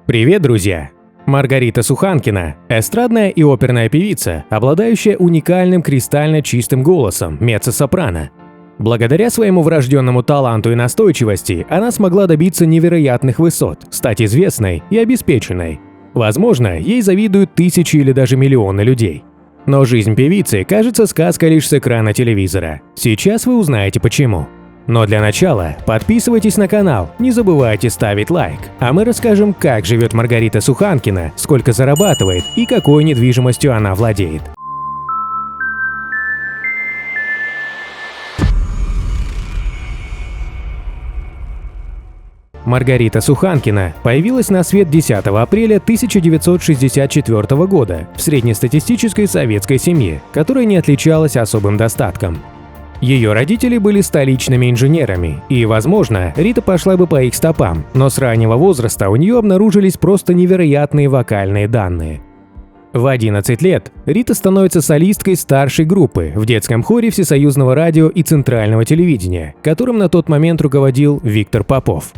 Привет, друзья! Маргарита Суханкина – эстрадная и оперная певица, обладающая уникальным кристально чистым голосом меццо-сопрано. Благодаря своему врожденному таланту и настойчивости она смогла добиться невероятных высот, стать известной и обеспеченной. Возможно, ей завидуют тысячи или даже миллионы людей. Но жизнь певицы кажется сказкой лишь с экрана телевизора. Сейчас вы узнаете почему. Но для начала подписывайтесь на канал, не забывайте ставить лайк, а мы расскажем, как живет Маргарита Суханкина, сколько зарабатывает и какой недвижимостью она владеет. Маргарита Суханкина появилась на свет 10 апреля 1964 года в среднестатистической советской семье, которая не отличалась особым достатком. Ее родители были столичными инженерами, и, возможно, Рита пошла бы по их стопам, но с раннего возраста у нее обнаружились просто невероятные вокальные данные. В 11 лет Рита становится солисткой старшей группы в детском хоре Всесоюзного радио и Центрального телевидения, которым на тот момент руководил Виктор Попов.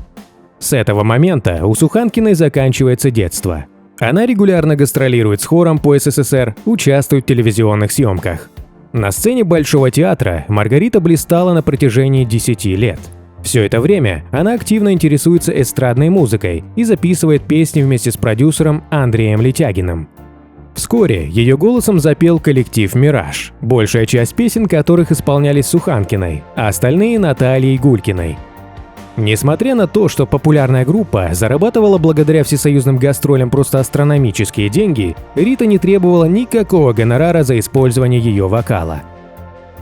С этого момента у Суханкиной заканчивается детство. Она регулярно гастролирует с хором по СССР, участвует в телевизионных съемках. На сцене Большого театра Маргарита блистала на протяжении 10 лет. Все это время она активно интересуется эстрадной музыкой и записывает песни вместе с продюсером Андреем Летягиным. Вскоре ее голосом запел коллектив «Мираж», большая часть песен которых исполнялись Суханкиной, а остальные – Натальей Гулькиной. Несмотря на то, что популярная группа зарабатывала благодаря всесоюзным гастролям просто астрономические деньги, Рита не требовала никакого гонорара за использование ее вокала.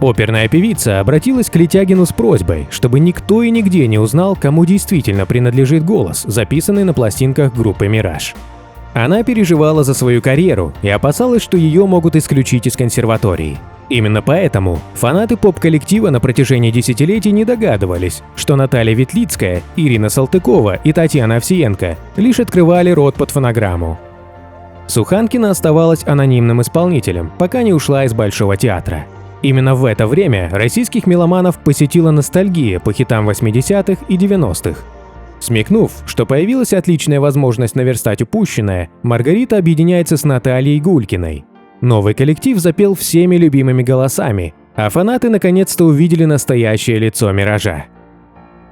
Оперная певица обратилась к Летягину с просьбой, чтобы никто и нигде не узнал, кому действительно принадлежит голос, записанный на пластинках группы «Мираж». Она переживала за свою карьеру и опасалась, что ее могут исключить из консерватории. Именно поэтому фанаты поп-коллектива на протяжении десятилетий не догадывались, что Наталья Ветлицкая, Ирина Салтыкова и Татьяна Овсиенко лишь открывали рот под фонограмму. Суханкина оставалась анонимным исполнителем, пока не ушла из Большого театра. Именно в это время российских меломанов посетила ностальгия по хитам 80-х и 90-х. Смекнув, что появилась отличная возможность наверстать упущенное, Маргарита объединяется с Натальей Гулькиной. Новый коллектив запел всеми любимыми голосами, а фанаты наконец-то увидели настоящее лицо «Миража».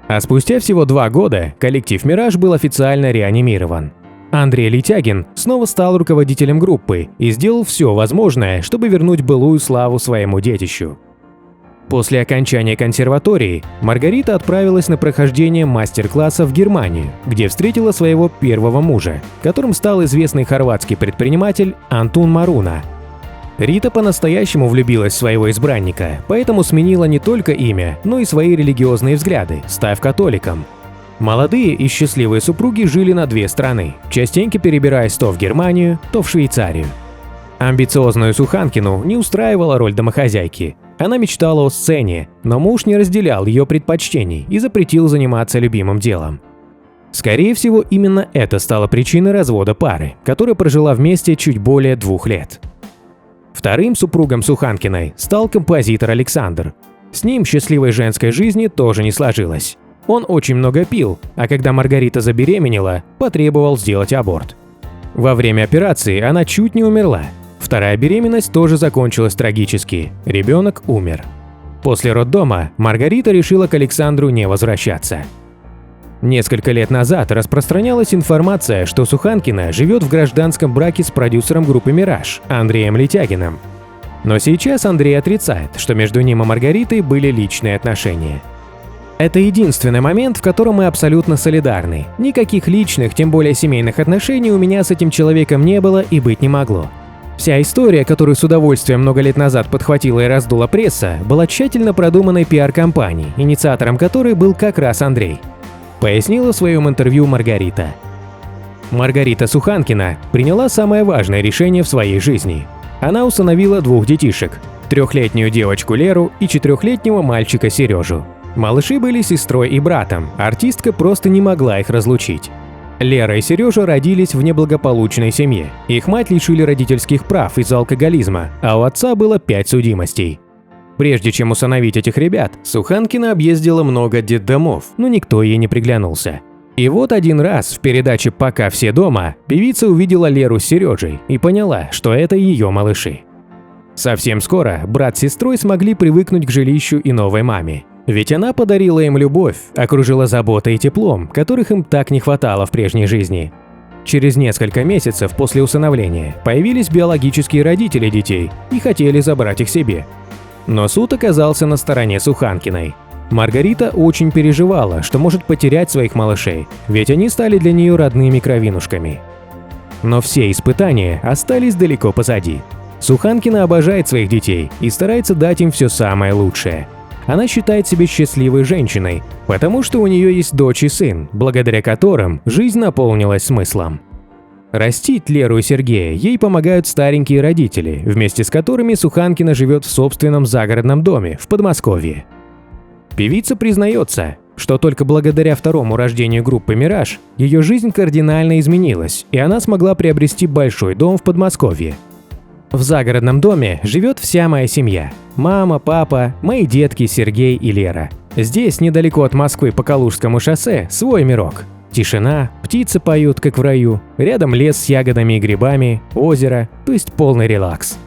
А спустя всего 2 года коллектив «Мираж» был официально реанимирован. Андрей Летягин снова стал руководителем группы и сделал все возможное, чтобы вернуть былую славу своему детищу. После окончания консерватории Маргарита отправилась на прохождение мастер-класса в Германию, где встретила своего первого мужа, которым стал известный хорватский предприниматель Антун Маруна. Рита по-настоящему влюбилась в своего избранника, поэтому сменила не только имя, но и свои религиозные взгляды, став католиком. Молодые и счастливые супруги жили на 2 страны, частенько перебираясь то в Германию, то в Швейцарию. Амбициозную Суханкину не устраивала роль домохозяйки. Она мечтала о сцене, но муж не разделял ее предпочтений и запретил заниматься любимым делом. Скорее всего, именно это стало причиной развода пары, которая прожила вместе чуть более 2 лет. Вторым супругом Суханкиной стал композитор Александр. С ним счастливой женской жизни тоже не сложилось. Он очень много пил, а когда Маргарита забеременела, потребовал сделать аборт. Во время операции она чуть не умерла. Вторая беременность тоже закончилась трагически, ребенок умер. После роддома Маргарита решила к Александру не возвращаться. Несколько лет назад распространялась информация, что Суханкина живет в гражданском браке с продюсером группы «Мираж» Андреем Летягиным. Но сейчас Андрей отрицает, что между ним и Маргаритой были личные отношения. Это единственный момент, в котором мы абсолютно солидарны. Никаких личных, тем более семейных отношений у меня с этим человеком не было и быть не могло. Вся история, которую с удовольствием много лет назад подхватила и раздула пресса, была тщательно продуманной пиар-компанией, инициатором которой был как раз Андрей. Пояснила в своем интервью Маргарита. Маргарита Суханкина приняла самое важное решение в своей жизни. Она усыновила 2 детишек – 3-летнюю девочку Леру и 4-летнего мальчика Сережу. Малыши были сестрой и братом, артистка просто не могла их разлучить. Лера и Сережа родились в неблагополучной семье. Их мать лишили родительских прав из-за алкоголизма, а у отца было 5 судимостей. Прежде чем усыновить этих ребят, Суханкина объездила много детдомов, но никто ей не приглянулся. И вот один раз в передаче «Пока все дома» певица увидела Леру с Сережей и поняла, что это ее малыши. Совсем скоро брат с сестрой смогли привыкнуть к жилищу и новой маме. Ведь она подарила им любовь, окружила заботой и теплом, которых им так не хватало в прежней жизни. Через несколько месяцев после усыновления появились биологические родители детей и хотели забрать их себе. Но суд оказался на стороне Суханкиной. Маргарита очень переживала, что может потерять своих малышей, ведь они стали для нее родными кровинушками. Но все испытания остались далеко позади. Суханкина обожает своих детей и старается дать им все самое лучшее. Она считает себя счастливой женщиной, потому что у нее есть дочь и сын, благодаря которым жизнь наполнилась смыслом. Растить Леру и Сергея ей помогают старенькие родители, вместе с которыми Суханкина живет в собственном загородном доме в Подмосковье. Певица признается, что только благодаря второму рождению группы «Мираж» ее жизнь кардинально изменилась, и она смогла приобрести большой дом в Подмосковье. В загородном доме живет вся моя семья – мама, папа, мои детки Сергей и Лера. Здесь, недалеко от Москвы по Калужскому шоссе, свой мирок. Тишина, птицы поют, как в раю, рядом лес с ягодами и грибами, озеро, то есть полный релакс.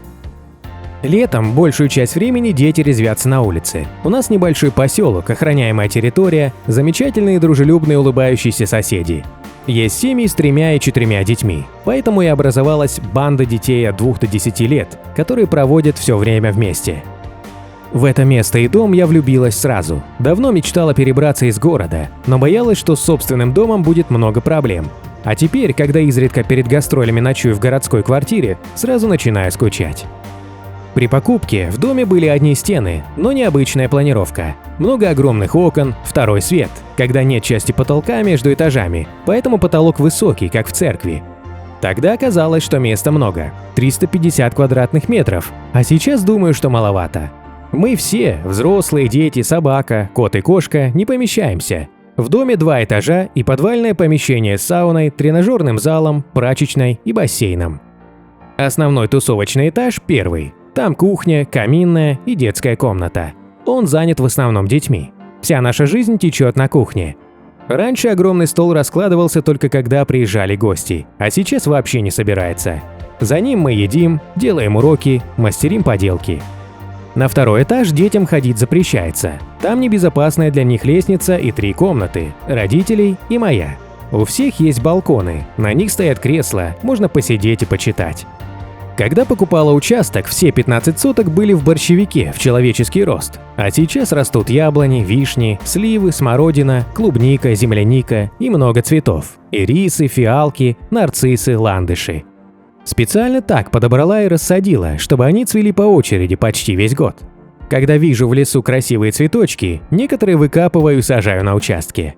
Летом большую часть времени дети резвятся на улице. У нас небольшой поселок, охраняемая территория, замечательные дружелюбные улыбающиеся соседи. Есть семьи с 3 и 4 детьми, поэтому и образовалась банда детей от 2 до 10 лет, которые проводят все время вместе. В это место и дом я влюбилась сразу. Давно мечтала перебраться из города, но боялась, что с собственным домом будет много проблем. А теперь, когда изредка перед гастролями ночую в городской квартире, сразу начинаю скучать. При покупке в доме были одни стены, но необычная планировка. Много огромных окон, второй свет, когда нет части потолка между этажами, поэтому потолок высокий, как в церкви. Тогда оказалось, что места много – 350 квадратных метров, а сейчас думаю, что маловато. Мы все, взрослые, дети, собака, кот и кошка, не помещаемся. В доме 2 этажа и подвальное помещение с сауной, тренажерным залом, прачечной и бассейном. Основной тусовочный этаж – первый. Там кухня, каминная и детская комната. Он занят в основном детьми. Вся наша жизнь течет на кухне. Раньше огромный стол раскладывался только когда приезжали гости, а сейчас вообще не собирается. За ним мы едим, делаем уроки, мастерим поделки. На второй этаж детям ходить запрещается. Там небезопасная для них лестница и 3 комнаты – родителей и моя. У всех есть балконы, на них стоят кресла, можно посидеть и почитать. Когда покупала участок, все 15 соток были в борщевике в человеческий рост, а сейчас растут яблони, вишни, сливы, смородина, клубника, земляника и много цветов – ирисы, фиалки, нарциссы, ландыши. Специально так подобрала и рассадила, чтобы они цвели по очереди почти весь год. Когда вижу в лесу красивые цветочки, некоторые выкапываю и сажаю на участке.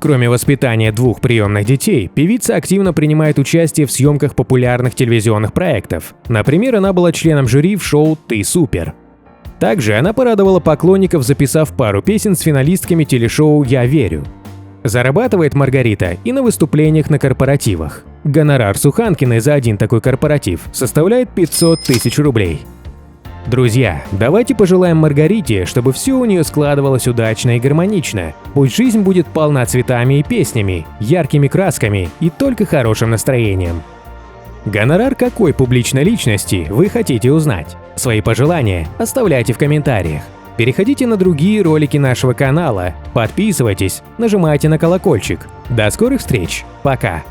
Кроме воспитания 2 приемных детей, певица активно принимает участие в съемках популярных телевизионных проектов. Например, она была членом жюри в шоу «Ты супер». Также она порадовала поклонников, записав пару песен с финалистками телешоу «Я верю». Зарабатывает Маргарита и на выступлениях на корпоративах. Гонорар Суханкиной за один такой корпоратив составляет 500 тысяч рублей. Друзья, давайте пожелаем Маргарите, чтобы все у нее складывалось удачно и гармонично. Пусть жизнь будет полна цветами и песнями, яркими красками и только хорошим настроением. Гонорар какой публичной личности вы хотите узнать? Свои пожелания оставляйте в комментариях. Переходите на другие ролики нашего канала, подписывайтесь, нажимайте на колокольчик. До скорых встреч, пока!